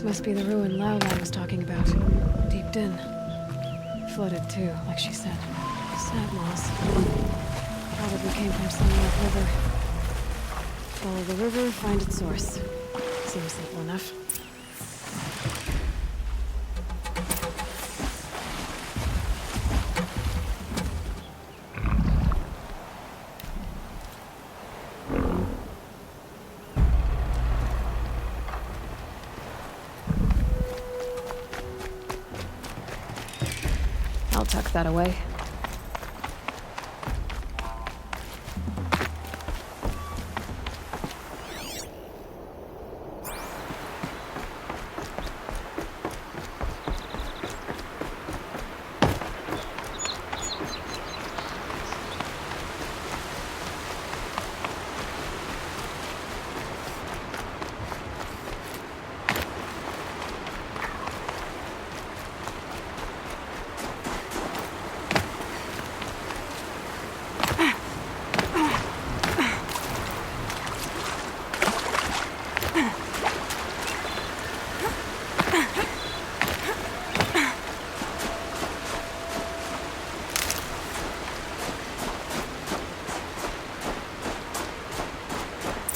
This must be the ruin Lao Lao was talking about. Deep in. Flooded too, like she said. Sad loss. Probably came from some river. Follow the river, find its source. Seems simple enough. I'll tuck that away.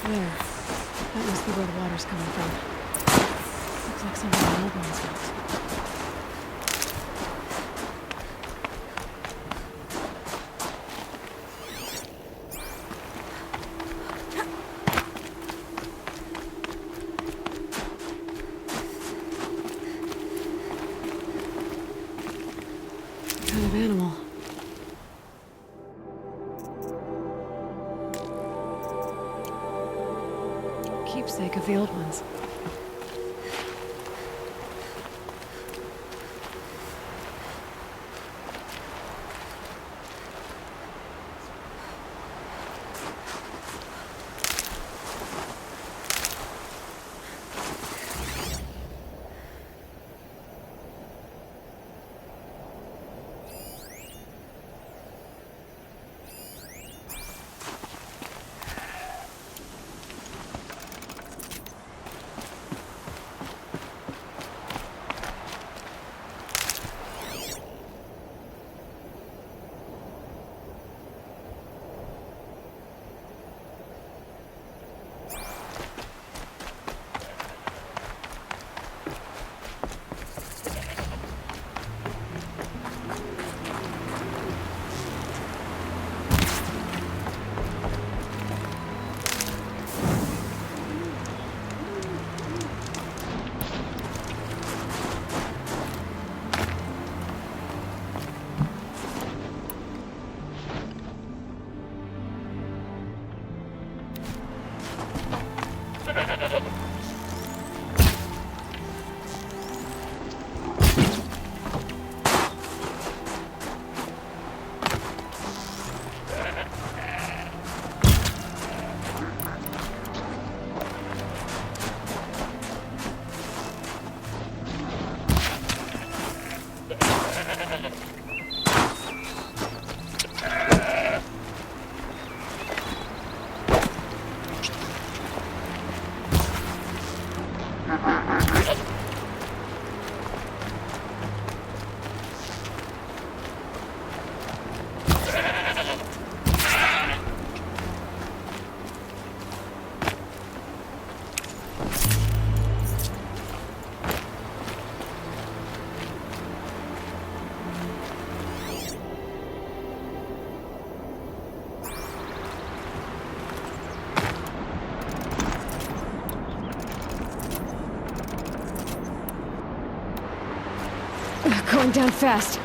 There. That must be where the water's coming from. Looks like something the old ones built. What kind of animal? Keepsake of the old ones. Going down fast.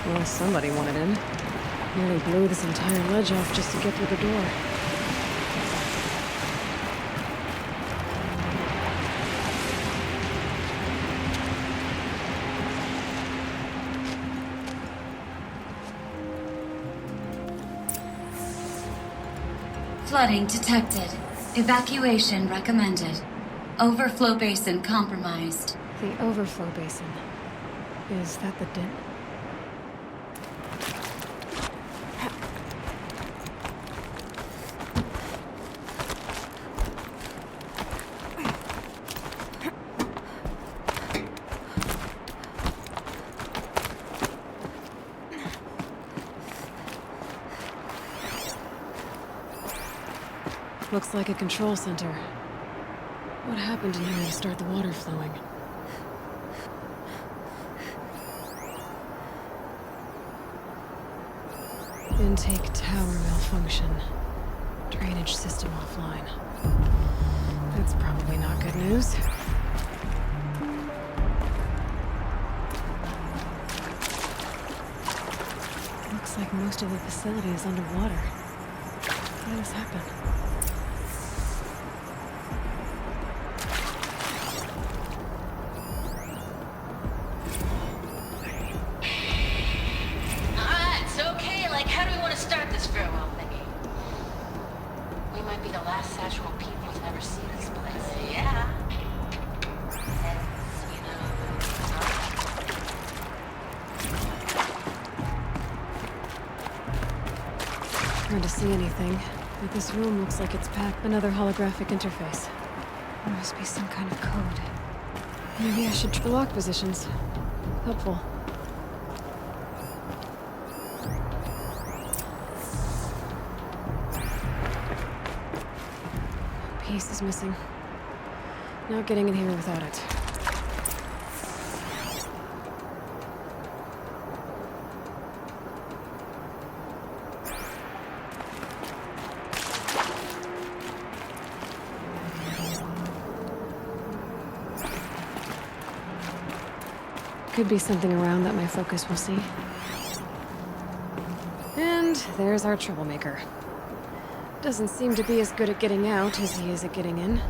Well, somebody wanted in. Nearly blew this entire ledge off just to get through the door. Flooding detected. Evacuation recommended. Overflow basin compromised. The overflow basin. Is that the din? Looks like a control center. What happened in here to start the water flowing? Intake tower malfunction. Drainage system offline. That's probably not good news. Looks like most of the facility is underwater. How did this happen? It's okay. Like, how do we want to start this farewell thingy? We might be the last Satchel people to ever see this place. Yeah. And, you Hard to see anything, but this room looks like it's packed. Another holographic interface. There must be some kind of code. Maybe I should try lock positions. Helpful. A piece is missing. Not getting in here without it. Could be something around that my focus will see. And there's our troublemaker. Doesn't seem to be as good at getting out as he is at getting in.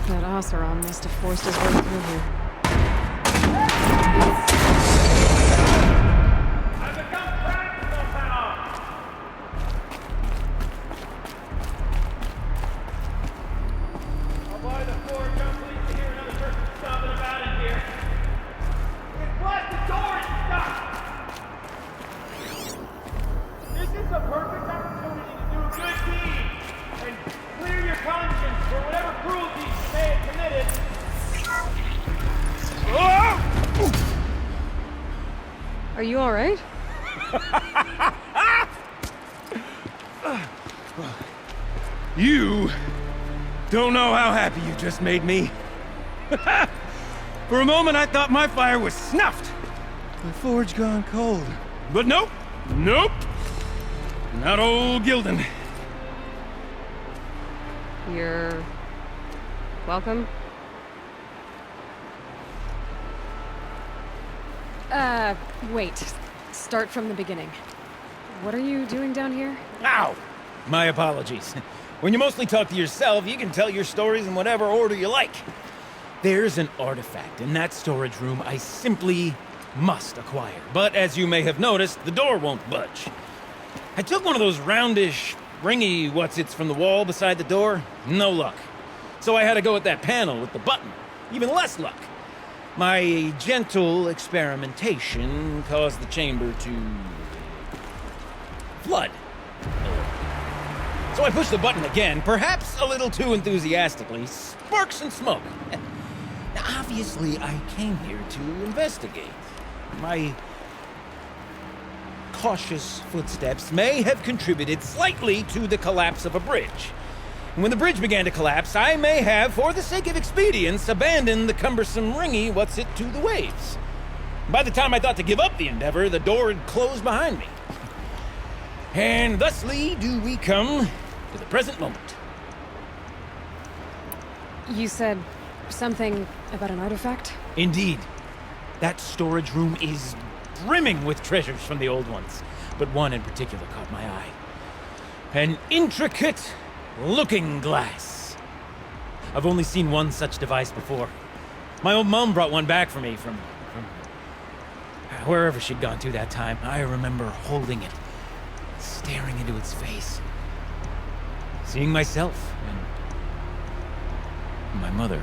That Oseram must have forced his way through here. Are you all right? You don't know how happy you just made me. For a moment, I thought my fire was snuffed. My forge gone cold. But nope. Nope. Not old Gildan. You're... welcome? Wait. Start from the beginning. What are you doing down here? Ow! My apologies. When you mostly talk to yourself, you can tell your stories in whatever order you like. There's an artifact in that storage room I simply must acquire. But as you may have noticed, the door won't budge. I took one of those roundish, ringy what's-its from the wall beside the door. No luck. So I had to go with that panel with the button. Even less luck. My gentle experimentation caused the chamber to... flood. So I pushed the button again, perhaps a little too enthusiastically. Sparks and smoke. Now, obviously, I came here to investigate. My cautious footsteps may have contributed slightly to the collapse of a bridge. And when the bridge began to collapse, I may have, for the sake of expedience, abandoned the cumbersome ringy what's-it to the waves. By the time I thought to give up the endeavor, the door had closed behind me. And thusly do we come to the present moment. You said Something about an artifact? Indeed. That storage room is brimming with treasures from the old ones, but one in particular caught my eye. An intricate looking glass. I've only seen one such device before. My old mom brought one back for me from wherever she'd gone to that time. I remember holding it, staring into its face, seeing myself and my mother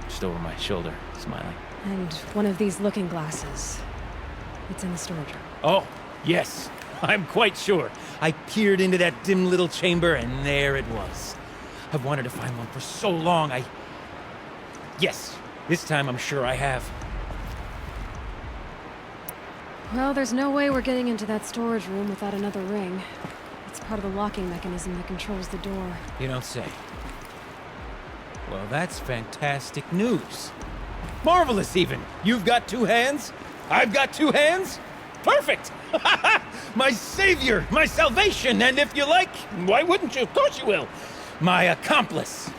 just over my shoulder, smiling. And one of these looking glasses. It's in the storage room. Oh, yes. I'm quite sure. I peered into that dim little chamber, and there it was. I've wanted to find one for so long, Yes, this time I'm sure I have. Well, there's no way we're getting into that storage room without another ring. It's part of the locking mechanism that controls the door. You don't say. Well, that's fantastic news. Marvelous, even. You've got two hands. I've got two hands. Perfect! My savior, my salvation, and if you like, why wouldn't you? Of course you will. My accomplice.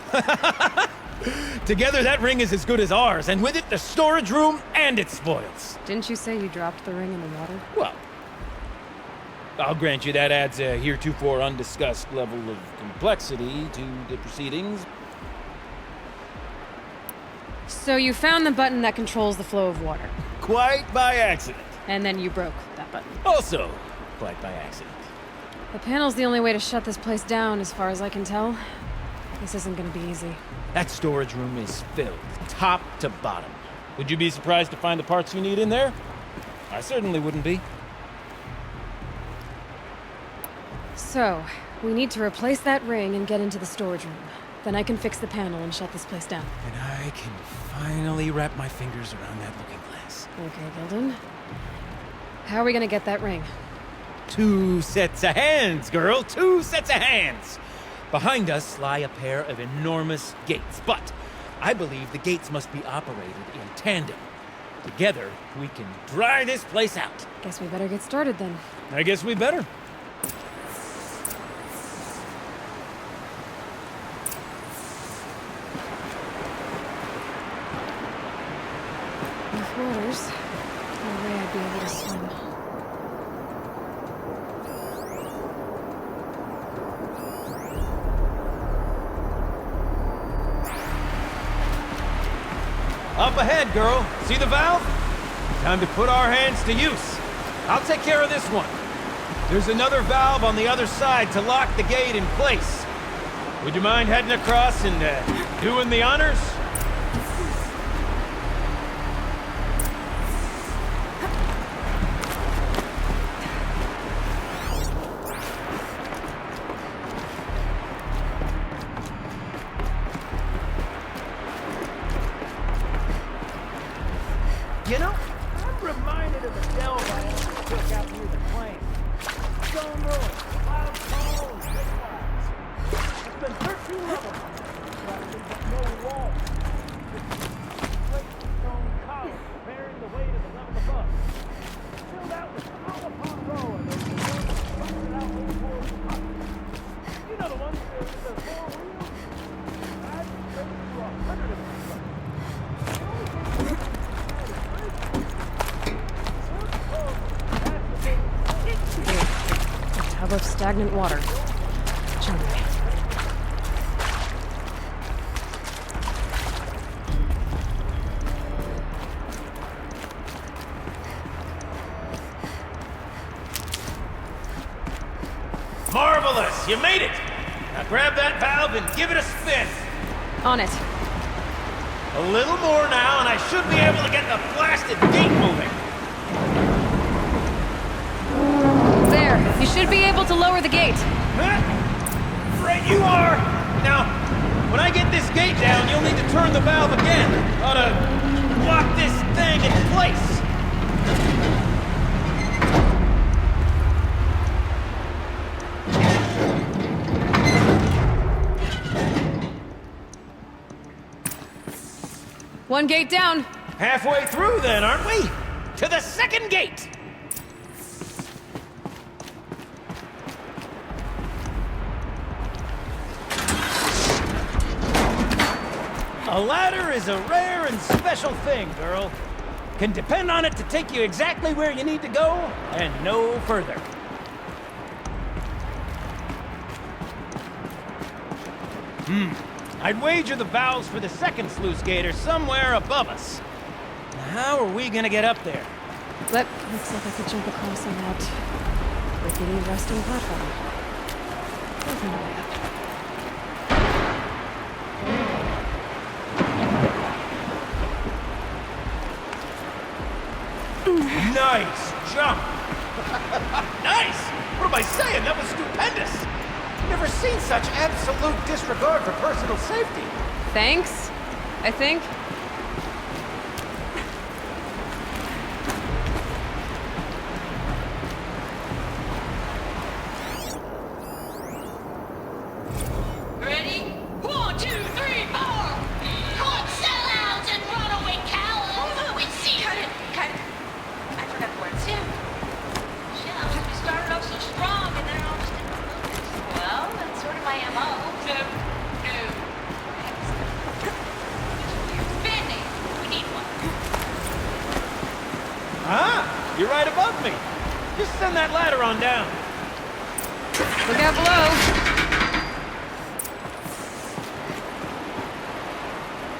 Together, that ring is as good as ours, and with it, the storage room and its spoils. Didn't you say you dropped the ring in the water? Well, I'll grant you that adds a heretofore undiscussed level of complexity to the proceedings. So you found the button that controls the flow of water. Quite by accident. And then you broke that button. Also, quite by accident. The panel's the only way to shut this place down, as far as I can tell. This isn't gonna be easy. That storage room is filled, top to bottom. Would you be surprised to find the parts you need in there? I certainly wouldn't be. So, we need to replace that ring and get into the storage room. Then I can fix the panel and shut this place down. And I can finally wrap my fingers around that looking glass. Okay, Gilden. How are we gonna get that ring? 2 sets of hands, girl! 2 sets of hands! Behind us lie a pair of enormous gates, but I believe the gates must be operated in tandem. Together, we can dry this place out. Guess we better get started then. I guess we better. Rough waters. No way I'd be able to swim. Up ahead, girl. See the valve? Time to put our hands to use. I'll take care of this one. There's another valve on the other side to lock the gate in place. Would you mind heading across and doing the honors? You know, I'm reminded of the delve I took out near the claim. Stone ruins, wild stones, pitfalls. It's been 13 levels. But no walls. Great stone columns bearing the weight of the level above. Filled out with row upon row of those enormous busted out old world trucks. You know the ones with the 4 wheels? I've been through 100 of them. A tub of stagnant water. Chummy. Marvelous! You made it! Now grab that valve and give it a spin. On it. A little more now, and I should be able to get the blasted gate moving. There. You should be able to lower the gate. Huh? Right you are! Now, when I get this gate down, you'll need to turn the valve again. Ought to lock this thing in place. One gate down. Halfway through then, aren't we? To the second gate! A ladder is a rare and special thing, girl. Can depend on it to take you exactly where you need to go, and no further. I'd wager the valves for the second sluice gate are somewhere above us. Now, how are we gonna get up there? Looks like I could jump across on that rickety resting platform. We'll find a way up. Nice jump! Nice! What am I saying? That was stupendous! Never seen such absolute disregard for personal safety. Thanks, I think. Ready? 1, 2, 3, 4! Club sellouts and runaway cowards! We see her! Cut it. I forgot the words. Yeah. Shit, we started off so strong and then it all just didn't focus. Well, that's sort of my MO. So, no. Band-Aid. We need one. Ah, you're right above me. Just send that ladder on down. Look out below.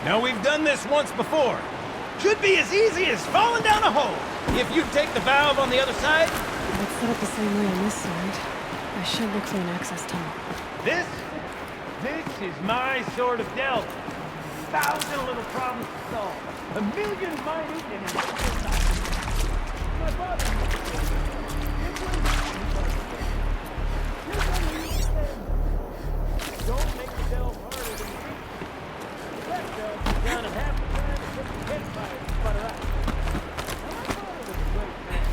Now, we've done this once before. Should be as easy as falling down a hole. If you take the valve on the other side. Let's set up the same way on this side. I should look for an access tunnel. This is my sort of delve. 1,000 little problems to solve. A million minute and my brother. Don't make the delve harder than you think. That delve is down at half the time to put the head fire and sputter out. Now, my father was a great man.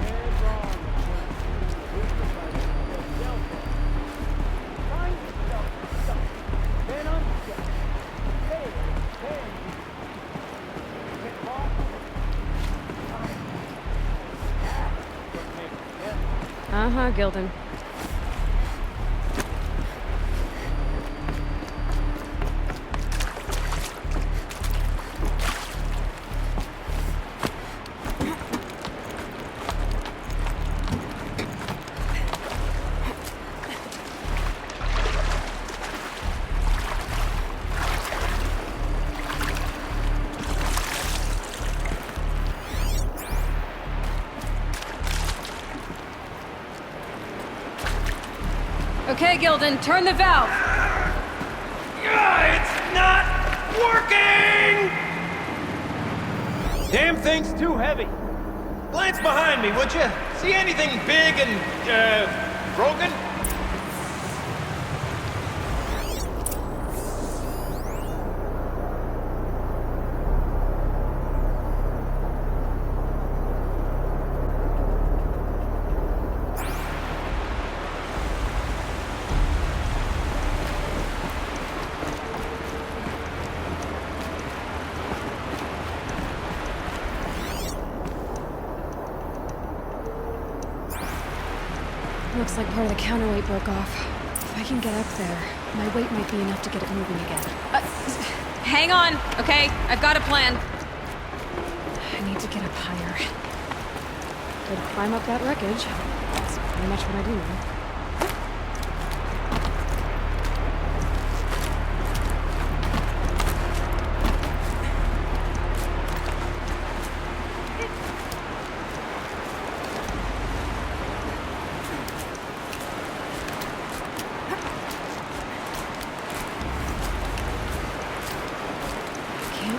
Dead wrong when he was delve. Find yourself stuck. Then unstuck. Fail, fail. Get lost. Uh-huh, Gilden. Okay, Gilden, turn the valve. It's not working! Damn thing's too heavy. Glance behind me, would you? See anything big and, broken? Looks like part of the counterweight broke off. If I can get up there, my weight might be enough to get it moving again. Hang on, okay? I've got a plan. I need to get up higher. Could climb up that wreckage. That's pretty much what I do now.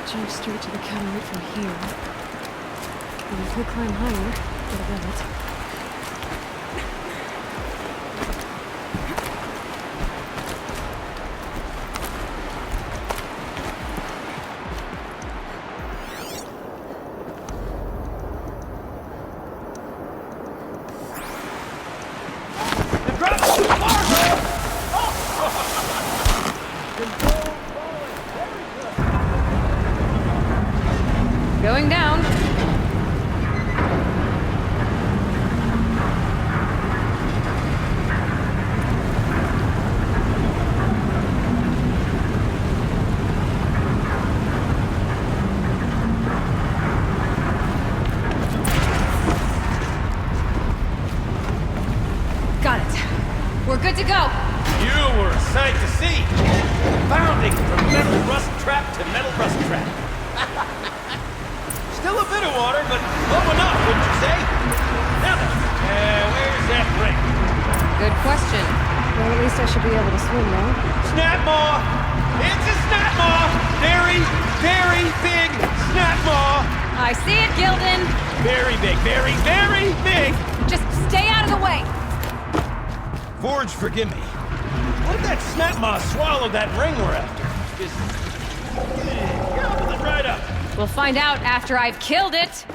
Jump straight to the counterweight from here. But I could climb higher, get above it. The drop's too far, girl! Going down. good to go. You were a sight to see. Bounding from metal rust trap to metal rust trap. Still a bit of water, but low enough, wouldn't you say? Now then, where's that ring? Good question. Well, at least I should be able to swim now. Snapmaw! It's a snapmaw! Very, very big snapmaw! I see it, Gildan. Very big, very, very big! Just stay out of the way. Forge, forgive me. What if that snapmaw swallowed that ring we're after? Just... gobble it right up. We'll find out after I've killed it.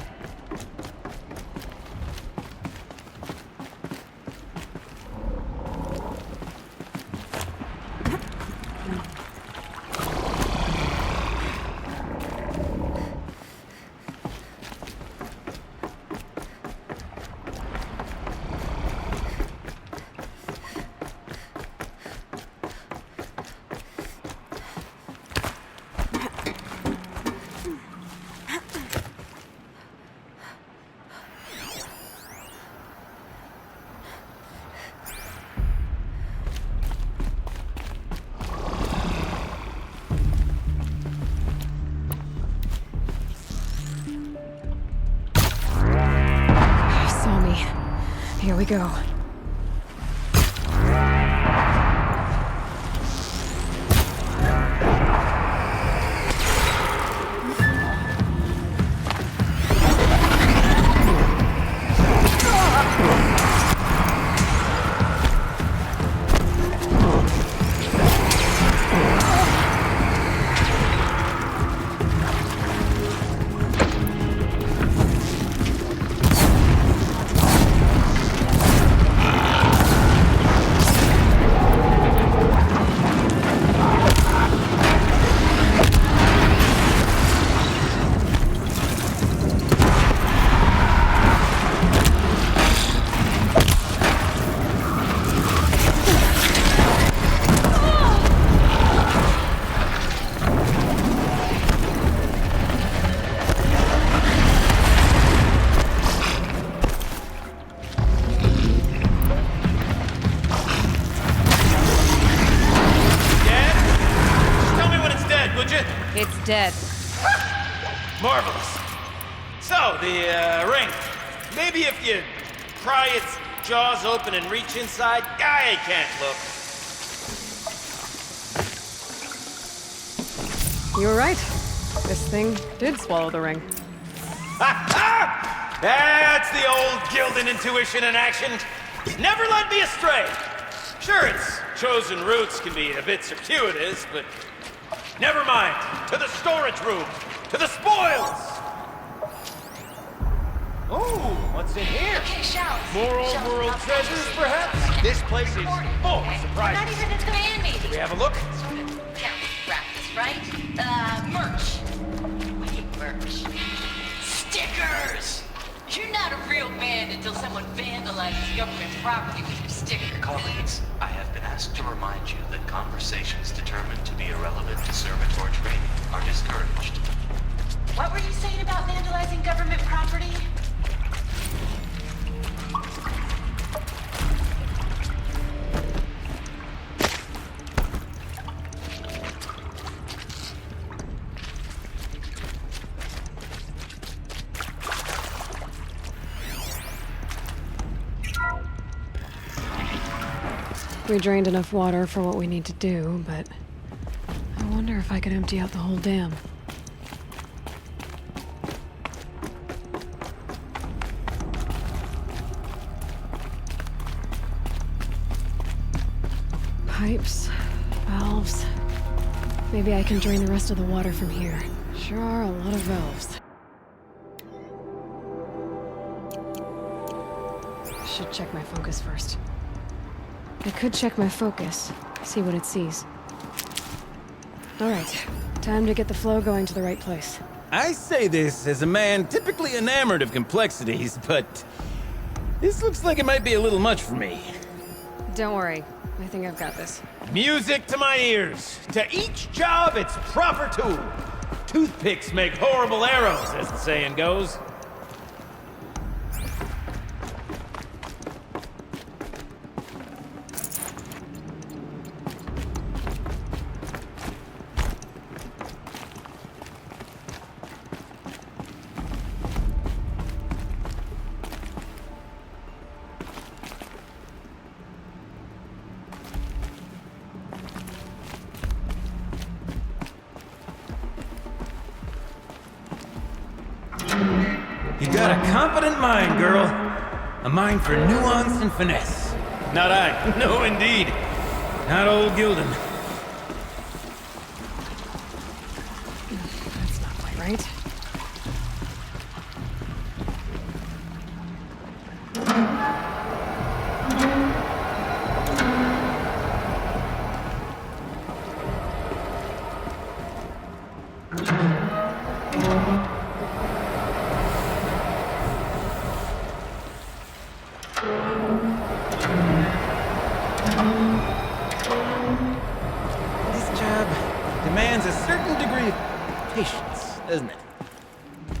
Here we go. It's dead. Marvelous. So, the ring. Maybe if you pry its jaws open and reach inside, I can't look. You were right. This thing did swallow the ring. Ha ha! That's the old Gildan intuition in action. It's never led me astray. Sure, its chosen routes can be a bit circuitous, but never mind. To the storage room. To the spoils. Oh, what's in here? Okay, shells. More old Shells world about treasures, things. perhaps? This place is full of We're not surprises. even at the fan meeting. Can we have a look? Sort of county practice, right? Merch. We need merch. Stickers! You're not a real band until someone vandalizes government property with your sticker. Colleagues, I have been asked to remind you that conversations determined to be irrelevant to servitor training are discouraged. What were you saying about vandalizing government property? We drained enough water for what we need to do, but I wonder if I could empty out the whole dam. Pipes, valves. Maybe I can drain the rest of the water from here. Sure are a lot of valves. Should check my focus first. I could check my focus, see what it sees. Alright, time to get the flow going to the right place. I say this as a man typically enamored of complexities, but this looks like it might be a little much for me. Don't worry, I think I've got this. Music to my ears. To each job, its proper tool. Toothpicks make horrible arrows, as the saying goes. You got a competent mind, girl. A mind for nuance and finesse. Not I. No, indeed. Not old Gildan. That's not quite right. This job demands a certain degree of patience, doesn't it?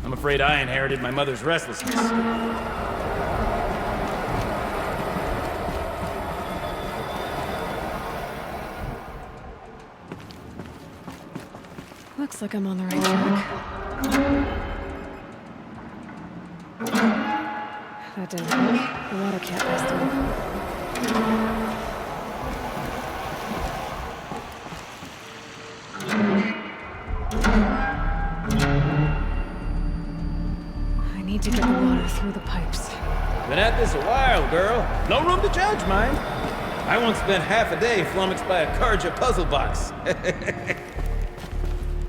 I'm afraid I inherited my mother's restlessness. Looks like I'm on the right track. That didn't help. The water can't pass through. I need to get the water through the pipes. Been at this a while, girl. No room to judge, mind. I once spent half a day flummoxed by a Karja puzzle box.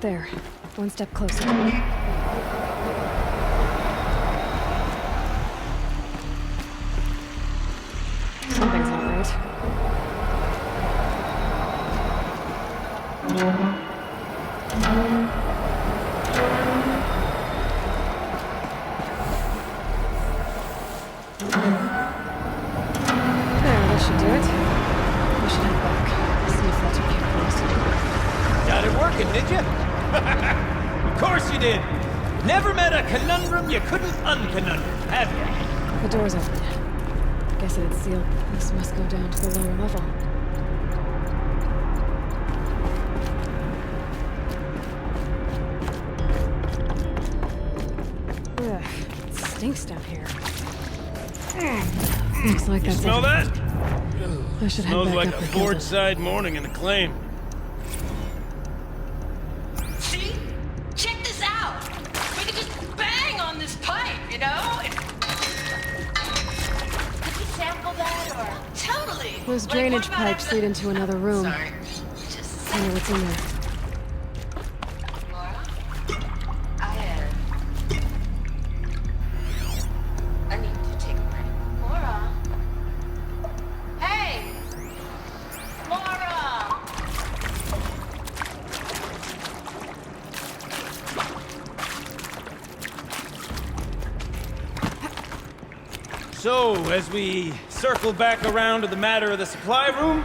There. One step closer. Something's not right. There, that should do it. We should head back. See if Fletcher can't close. Got it working, did you? Of course you did. Never met a conundrum you couldn't unconundrum, have you? The door's open. Guess it's sealed. This must go down to the lower level. Ugh, it stinks down here. Looks like that's Smell that? I should head Smells back like up a with Ford Gilda. side morning in the claim. See? Check this out. We could just bang on this pipe, you know? Could we sample that or? Totally. Those Like, drainage what about pipes after lead the- into another room. Sorry. Just Wonder what's in there. Laura? I need to take a break. Laura? Hey! Laura! So, as we circle back around to the matter of the supply room,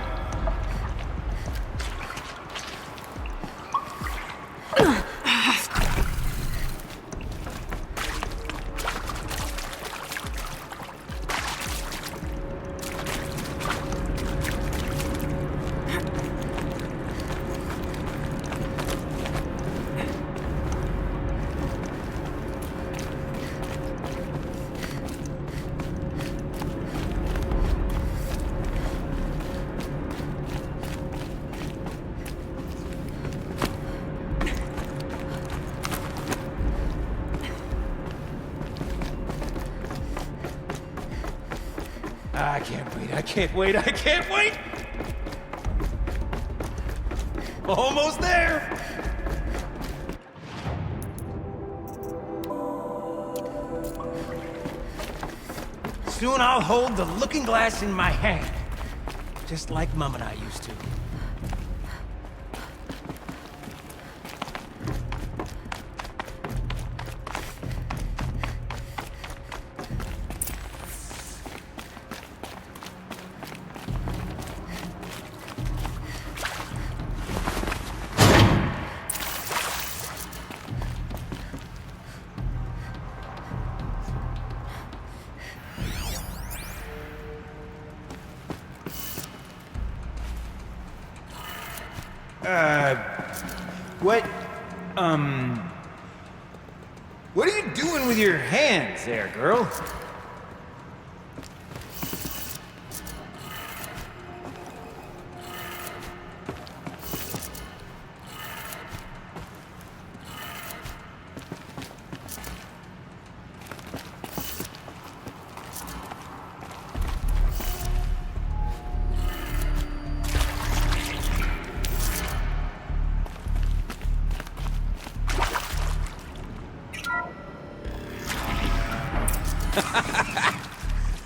I can't wait, I can't wait, I can't wait! Almost there! Soon I'll hold the looking glass in my hand, just like Mum and I used to. What are you doing with your hands there, girl?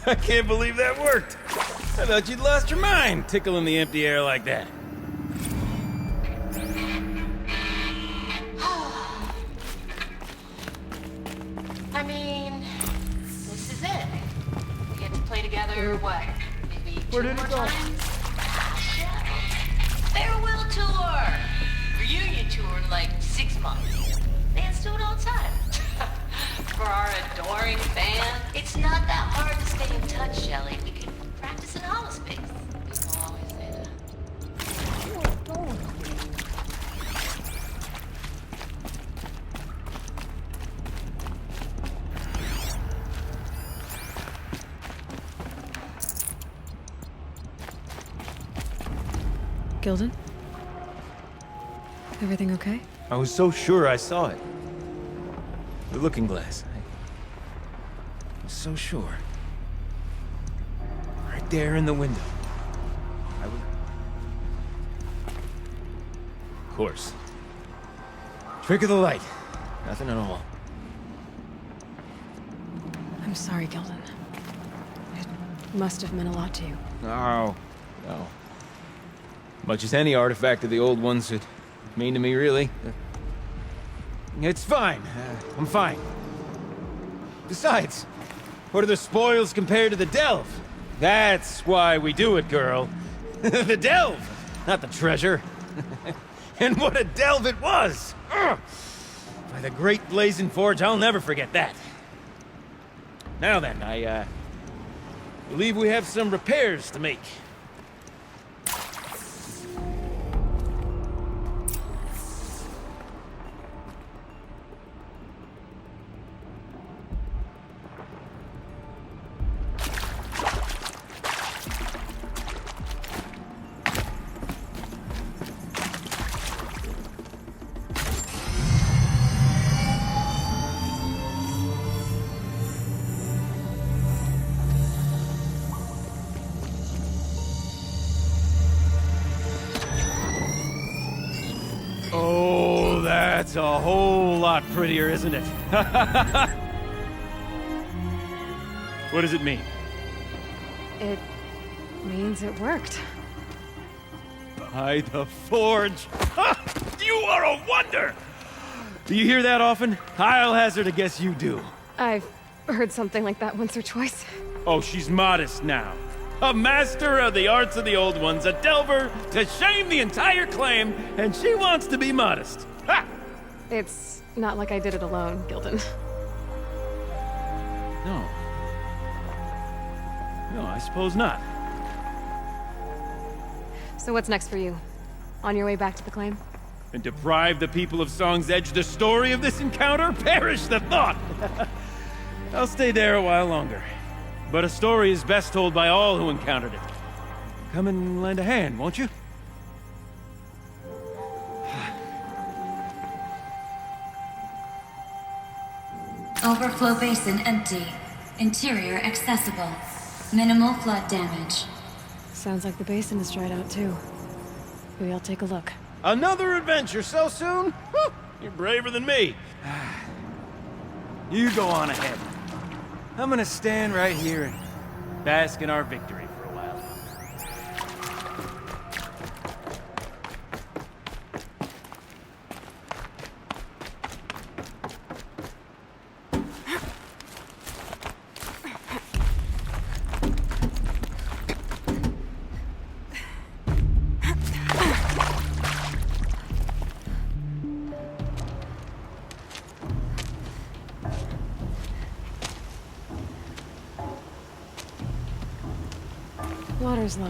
I can't believe that worked. I thought you'd lost your mind, tickling the empty air like that. I mean, this is it. We get to play together, what? Maybe two more times? Farewell tour! Reunion tour in like 6 months. Bands do it all the time. For our adoring fans, it's not that hard to stay in touch, Shelley. We can practice in holospace. People always say that. Gilden? Everything okay? I was so sure I saw it. The looking glass. I was so sure. Right there in the window. I was... Of course. Trick of the light. Nothing at all. I'm sorry, Gilden. It must have meant a lot to you. No. No. Much as any artifact of the old ones would mean to me, really. It's fine. I'm fine. Besides, what are the spoils compared to the delve? That's why we do it, girl. The delve, not the treasure. And what a delve it was! Ugh. By the great Blazing Forge, I'll never forget that. Now then, I believe we have some repairs to make. Oh, that's a whole lot prettier, isn't it? What does it mean? It means it worked. By the Forge! Ha! You are a wonder! Do you hear that often? I'll hazard a guess you do. I've heard something like that once or twice. Oh, she's modest now. A master of the arts of the old ones, a delver to shame the entire claim, and she wants to be modest. Ha! It's not like I did it alone, Gilden. No. No, I suppose not. So what's next for you? On your way back to the claim? And deprive the people of Song's Edge the story of this encounter? Perish the thought! I'll stay there a while longer. But a story is best told by all who encountered it. Come and lend a hand, won't you? Overflow basin empty. Interior accessible. Minimal flood damage. Sounds like the basin is dried out too. Maybe I'll take a look. Another adventure so soon? Whew, you're braver than me. You go on ahead. I'm gonna stand right here and bask in our victory for a while. Water's lower.